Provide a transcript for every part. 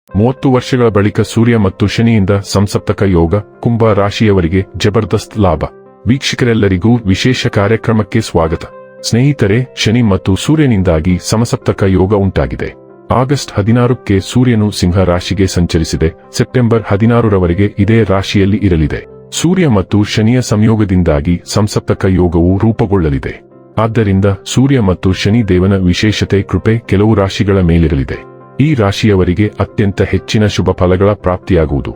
30 ವರ್ಷಗಳ ಬಳಿಕ ಸೂರ್ಯ ಮತ್ತು ಶನಿಯಿಂದ ಸಂಸಪ್ತಕ ಯೋಗ. ಕುಂಭ ರಾಶಿಯವರಿಗೆ ಜಬರ್ದಸ್ತ್ ಲಾಭ. ವೀಕ್ಷಕರೆಲ್ಲರಿಗೂ ವಿಶೇಷ ಕಾರ್ಯಕ್ರಮಕ್ಕೆ ಸ್ವಾಗತ. ಸ್ನೇಹಿತರೆ, ಶನಿ ಮತ್ತು ಸೂರ್ಯನಿಂದಾಗಿ ಸಮಸಪ್ತಕ ಯೋಗ ಉಂಟಾಗಿದೆ. ಆಗಸ್ಟ್ 16ಕ್ಕೆ ಸೂರ್ಯನು ಸಿಂಹ ರಾಶಿಗೆ ಸಂಚರಿಸಿದೆ. ಸೆಪ್ಟೆಂಬರ್ 16ರವರೆಗೆ ಇದೇ ರಾಶಿಯಲ್ಲಿ ಇರಲಿದೆ. ಸೂರ್ಯ ಮತ್ತು ಶನಿಯ ಸಂಯೋಗದಿಂದಾಗಿ ಸಂಸಪ್ತಕ ಯೋಗವು ರೂಪುಗೊಳ್ಳಲಿದೆ. ಆದ್ದರಿಂದ ಸೂರ್ಯ ಮತ್ತು ಶನಿ ದೇವನ ವಿಶೇಷತೆ ಕೃಪೆ ಕೆಲವು ರಾಶಿಗಳ ಮೇಲಿರಲಿದೆ. ಈ ರಾಶಿಯವರಿಗೆ ಅತ್ಯಂತ ಹೆಚ್ಚಿನ ಶುಭ ಫಲಗಳ ಪ್ರಾಪ್ತಿಯಾಗುವುದು.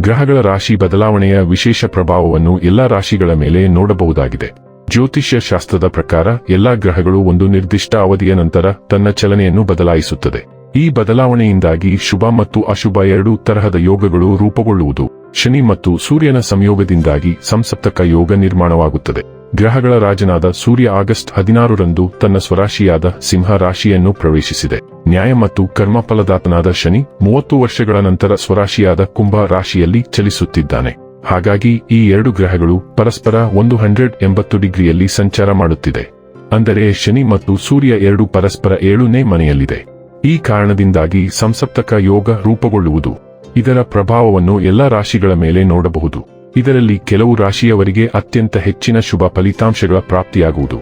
ಗ್ರಹಗಳ ರಾಶಿ ಬದಲಾವಣೆಯ ವಿಶೇಷ ಪ್ರಭಾವವನ್ನು ಎಲ್ಲಾ ರಾಶಿಗಳ ಮೇಲೆ ನೋಡಬಹುದಾಗಿದೆ. ಜ್ಯೋತಿಷ್ಯ ಶಾಸ್ತ್ರದ ಪ್ರಕಾರ ಎಲ್ಲಾ ಗ್ರಹಗಳು ಒಂದು ನಿರ್ದಿಷ್ಟ ಅವಧಿಯ ನಂತರ ತನ್ನ ಚಲನೆಯನ್ನು ಬದಲಾಯಿಸುತ್ತದೆ. ಈ ಬದಲಾವಣೆಯಿಂದಾಗಿ ಶುಭ ಮತ್ತು ಅಶುಭ ಎರಡೂ ತರಹದ ಯೋಗಗಳು ರೂಪುಗೊಳ್ಳುವುದು. ಶನಿ ಮತ್ತು ಸೂರ್ಯನ ಸಂಯೋಗದಿಂದಾಗಿ ಸಂಸಪ್ತಕ ಯೋಗ ನಿರ್ಮಾಣವಾಗುತ್ತದೆ. ಗ್ರಹಗಳ ರಾಜನಾದ ಸೂರ್ಯ ಆಗಸ್ಟ್ 16ರಂದು ತನ್ನ ಸ್ವರಾಶಿಯಾದ ಸಿಂಹ ರಾಶಿಯನ್ನು ಪ್ರವೇಶಿಸಿದೆ. ನ್ಯಾಯ ಮತ್ತು ಕರ್ಮಫಲದಾತನಾದ ಶನಿ 30 ವರ್ಷಗಳ ನಂತರ ಸ್ವರಾಶಿಯಾದ ಕುಂಭ ರಾಶಿಯಲ್ಲಿ ಚಲಿಸುತ್ತಿದ್ದಾನೆ. ಹಾಗಾಗಿ ಈ ಎರಡು ಗ್ರಹಗಳು ಪರಸ್ಪರ 180 ಡಿಗ್ರಿಯಲ್ಲಿ ಸಂಚಾರ ಮಾಡುತ್ತಿದೆ. ಅಂದರೆ ಶನಿ ಮತ್ತು ಸೂರ್ಯ ಎರಡು ಪರಸ್ಪರ 7ನೇ ಮನೆಯಲ್ಲಿದೆ. ಈ ಕಾರಣದಿಂದಾಗಿ ಸಂಸಪ್ತಕ ಯೋಗ ರೂಪುಗೊಳ್ಳುವುದು. ಇದರ ಪ್ರಭಾವವನ್ನು ಎಲ್ಲಾ ರಾಶಿಗಳ ಮೇಲೆ ನೋಡಬಹುದು. ಇದರಲ್ಲಿ ಕೆಲವು ರಾಶಿಯವರಿಗೆ ಅತ್ಯಂತ ಹೆಚ್ಚಿನ ಶುಭ ಫಲಿತಾಂಶಗಳ ಪ್ರಾಪ್ತಿಯಾಗುವುದು.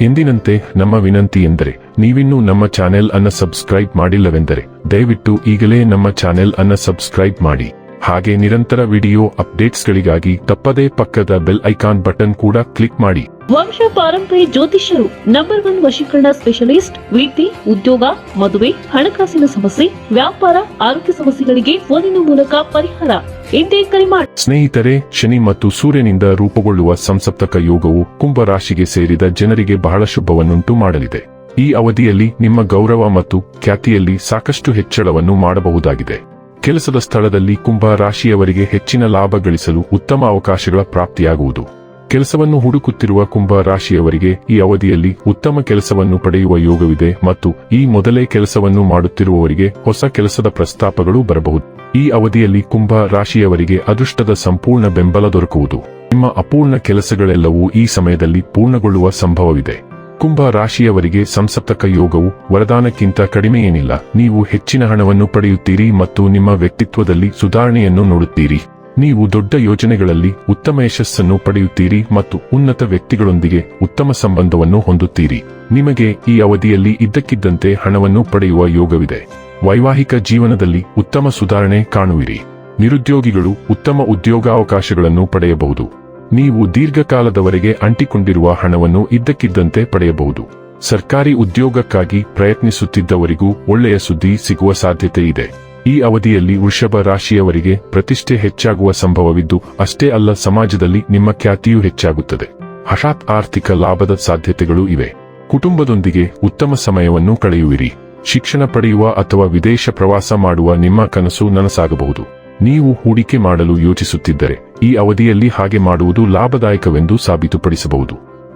ಎಂದಿನಂತೆ ನಮ್ಮ ವಿನಂತಿ ಎಂದರೆ, ನೀವಿನ್ನೂ ನಮ್ಮ ಚಾನೆಲ್ ಅನ್ನು ಸಬ್ಸ್ಕ್ರೈಬ್ ಮಾಡಿಲ್ಲವೆಂದರೆ ದಯವಿಟ್ಟು ಈಗಲೇ ನಮ್ಮ ಚಾನೆಲ್ ಅನ್ನು ಸಬ್ಸ್ಕ್ರೈಬ್ ಮಾಡಿ. ಹಾಗೆ ನಿರಂತರ ವಿಡಿಯೋ ಅಪ್ಡೇಟ್ಸ್ಗಳಿಗಾಗಿ ತಪ್ಪದೇ ಪಕ್ಕದ ಬೆಲ್ ಐಕಾನ್ ಬಟನ್ ಕೂಡ ಕ್ಲಿಕ್ ಮಾಡಿ. ವಂಶ ಪಾರಂಪರ್ಯ ಜ್ಯೋತಿಷ್ಯರು ನಂಬರ್ 1 ವಶೀಕರಣ ಸ್ಪೆಷಲಿಸ್ಟ್. ವಿದ್ಯೆ, ಉದ್ಯೋಗ, ಮದುವೆ, ಹಣಕಾಸಿನ ಸಮಸ್ಯೆ, ವ್ಯಾಪಾರ, ಆರೋಗ್ಯ ಸಮಸ್ಯೆಗಳಿಗೆ ಫೋನಿನ ಮೂಲಕ ಪರಿಹಾರ. ಇಂದೇ ಕರೆ ಮಾಡಿ. ಸ್ನೇಹಿತರೆ, ಶನಿ ಮತ್ತು ಸೂರ್ಯನಿಂದ ರೂಪುಗೊಳ್ಳುವ ಸಂಸಪ್ತಕ ಯೋಗವು ಕುಂಭ ರಾಶಿಗೆ ಸೇರಿದ ಜನರಿಗೆ ಬಹಳ ಶುಭವನ್ನುಂಟು ಮಾಡಲಿದೆ. ಈ ಅವಧಿಯಲ್ಲಿ ನಿಮ್ಮ ಗೌರವ ಮತ್ತು ಖ್ಯಾತಿಯಲ್ಲಿ ಸಾಕಷ್ಟು ಹೆಚ್ಚಳವನ್ನು ಮಾಡಬಹುದಾಗಿದೆ. ಕೆಲಸದ ಸ್ಥಳದಲ್ಲಿ ಕುಂಭ ರಾಶಿಯವರಿಗೆ ಹೆಚ್ಚಿನ ಲಾಭ ಗಳಿಸಲು ಉತ್ತಮ ಅವಕಾಶಗಳ ಪ್ರಾಪ್ತಿಯಾಗುವುದು. ಕೆಲಸವನ್ನು ಹುಡುಕುತ್ತಿರುವ ಕುಂಭ ರಾಶಿಯವರಿಗೆ ಈ ಅವಧಿಯಲ್ಲಿ ಉತ್ತಮ ಕೆಲಸವನ್ನು ಪಡೆಯುವ ಯೋಗವಿದೆ ಮತ್ತು ಈ ಮೊದಲೇ ಕೆಲಸವನ್ನು ಮಾಡುತ್ತಿರುವವರಿಗೆ ಹೊಸ ಕೆಲಸದ ಪ್ರಸ್ತಾಪಗಳು ಬರಬಹುದು. ಈ ಅವಧಿಯಲ್ಲಿ ಕುಂಭ ರಾಶಿಯವರಿಗೆ ಅದೃಷ್ಟದ ಸಂಪೂರ್ಣ ಬೆಂಬಲ ದೊರಕುವುದು. ನಿಮ್ಮ ಅಪೂರ್ಣ ಕೆಲಸಗಳೆಲ್ಲವೂ ಈ ಸಮಯದಲ್ಲಿ ಪೂರ್ಣಗೊಳ್ಳುವ ಸಂಭವವಿದೆ. ಕುಂಭ ರಾಶಿಯವರಿಗೆ ಸಂಸಪ್ತಕ ಯೋಗವು ವರದಾನಕ್ಕಿಂತ ಕಡಿಮೆಯೇನಿಲ್ಲ. ನೀವು ಹೆಚ್ಚಿನ ಹಣವನ್ನು ಪಡೆಯುತ್ತೀರಿ ಮತ್ತು ನಿಮ್ಮ ವ್ಯಕ್ತಿತ್ವದಲ್ಲಿ ಸುಧಾರಣೆಯನ್ನು ನೋಡುತ್ತೀರಿ. ನೀವು ದೊಡ್ಡ ಯೋಜನೆಗಳಲ್ಲಿ ಉತ್ತಮ ಯಶಸ್ಸನ್ನು ಪಡೆಯುತ್ತೀರಿ ಮತ್ತು ಉನ್ನತ ವ್ಯಕ್ತಿಗಳೊಂದಿಗೆ ಉತ್ತಮ ಸಂಬಂಧವನ್ನು ಹೊಂದುತ್ತೀರಿ. ನಿಮಗೆ ಈ ಅವಧಿಯಲ್ಲಿ ಇದ್ದಕ್ಕಿದ್ದಂತೆ ಹಣವನ್ನು ಪಡೆಯುವ ಯೋಗವಿದೆ. ವೈವಾಹಿಕ ಜೀವನದಲ್ಲಿ ಉತ್ತಮ ಸುಧಾರಣೆ ಕಾಣುವಿರಿ. ನಿರುದ್ಯೋಗಿಗಳು ಉತ್ತಮ ಉದ್ಯೋಗಾವಕಾಶಗಳನ್ನು ಪಡೆಯಬಹುದು. ನೀವು ದೀರ್ಘಕಾಲದವರೆಗೆ ಅಂಟಿಕೊಂಡಿರುವ ಹಣವನ್ನು ಇದ್ದಕ್ಕಿದ್ದಂತೆ ಪಡೆಯಬಹುದು. ಸರ್ಕಾರಿ ಉದ್ಯೋಗಕ್ಕಾಗಿ ಪ್ರಯತ್ನಿಸುತ್ತಿದ್ದವರಿಗೂ ಒಳ್ಳೆಯ ಸುದ್ದಿ ಸಿಗುವ ಸಾಧ್ಯತೆ ಇದೆ. ಈ ಅವಧಿಯಲ್ಲಿ ವೃಷಭ ರಾಶಿಯವರಿಗೆ ಪ್ರತಿಷ್ಠೆ ಹೆಚ್ಚಾಗುವ ಸಂಭವವಿದ್ದು, ಅಷ್ಟೇ ಅಲ್ಲ, ಸಮಾಜದಲ್ಲಿ ನಿಮ್ಮ ಖ್ಯಾತಿಯೂ ಹೆಚ್ಚಾಗುತ್ತದೆ. ಹಠಾತ್ ಆರ್ಥಿಕ ಲಾಭದ ಸಾಧ್ಯತೆಗಳು ಇವೆ. ಕುಟುಂಬದೊಂದಿಗೆ ಉತ್ತಮ ಸಮಯವನ್ನು ಕಳೆಯುವಿರಿ. ಶಿಕ್ಷಣ ಪಡೆಯುವ ಅಥವಾ ವಿದೇಶ ಪ್ರವಾಸ ಮಾಡುವ ನಿಮ್ಮ ಕನಸು ನನಸಾಗಬಹುದು. ನೀವು ಹೂಡಿಕೆ ಮಾಡಲು ಯೋಚಿಸುತ್ತಿದ್ದರೆ ಈ ಅವಧಿಯಲ್ಲಿ ಹಾಗೆ ಮಾಡುವುದು ಲಾಭದಾಯಕವೆಂದು ಸಾಬೀತುಪಡಿಸಬಹುದು.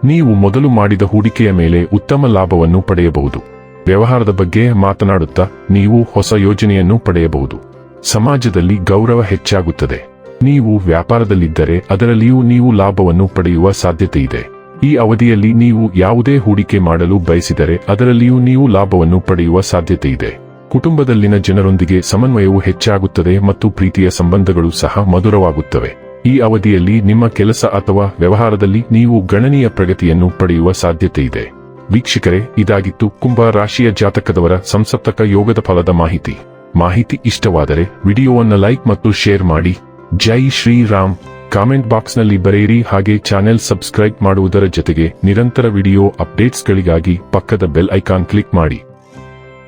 ನೀವು ಮೊದಲು ಮಾಡಿದ ಹೂಡಿಕೆಯ ಮೇಲೆ ಉತ್ತಮ ಲಾಭವನ್ನು ಪಡೆಯಬಹುದು. ವ್ಯವಹಾರದ ಬಗ್ಗೆ ಮಾತನಾಡುತ್ತಾ ನೀವು ಹೊಸ ಯೋಜನೆಯನ್ನು ಪಡೆಯಬಹುದು. ಸಮಾಜದಲ್ಲಿ ಗೌರವ ಹೆಚ್ಚಾಗುತ್ತದೆ. ನೀವು ವ್ಯಾಪಾರದಲ್ಲಿದ್ದರೆ ಅದರಲ್ಲಿಯೂ ನೀವು ಲಾಭವನ್ನು ಪಡೆಯುವ ಸಾಧ್ಯತೆ ಇದೆ. ಈ ಅವಧಿಯಲ್ಲಿ ನೀವು ಯಾವುದೇ ಹೂಡಿಕೆ ಮಾಡಲು ಬಯಸಿದರೆ ಅದರಲ್ಲಿಯೂ ನೀವು ಲಾಭವನ್ನು ಪಡೆಯುವ ಸಾಧ್ಯತೆ ಇದೆ. ಕುಟುಂಬದಲ್ಲಿನ ಜನರೊಂದಿಗೆ ಸಮನ್ವಯವು ಹೆಚ್ಚಾಗುತ್ತದೆ ಮತ್ತು ಪ್ರೀತಿಯ ಸಂಬಂಧಗಳು ಸಹ ಮಧುರವಾಗುತ್ತವೆ. ಈ ಅವಧಿಯಲ್ಲಿ ನಿಮ್ಮ ಕೆಲಸ ಅಥವಾ ವ್ಯವಹಾರದಲ್ಲಿ ನೀವು ಗಣನೀಯ ಪ್ರಗತಿಯನ್ನು ಪಡೆಯುವ ಸಾಧ್ಯತೆ ಇದೆ. ವೀಕ್ಷಕರೇ, ಇದಾಗಿತ್ತು ಕುಂಭ ರಾಶಿಯ ಜಾತಕದವರ ಸಂಸಪ್ತಕ ಯೋಗದ ಫಲದ ಮಾಹಿತಿ ಇಷ್ಟವಾದರೆ ವಿಡಿಯೋವನ್ನು ಲೈಕ್ ಮತ್ತು ಶೇರ್ ಮಾಡಿ. ಜೈ ಶ್ರೀರಾಮ್. ಕಾಮೆಂಟ್ ಬಾಕ್ಸ್ನಲ್ಲಿ ಬರೆಯಿರಿ. ಹಾಗೆ ಚಾನೆಲ್ ಸಬ್ಸ್ಕ್ರೈಬ್ ಮಾಡುವುದರ ಜೊತೆಗೆ ನಿರಂತರ ವಿಡಿಯೋ ಅಪ್ಡೇಟ್ಸ್ಗಳಿಗಾಗಿ ಪಕ್ಕದ ಬೆಲ್ ಐಕಾನ್ ಕ್ಲಿಕ್ ಮಾಡಿ.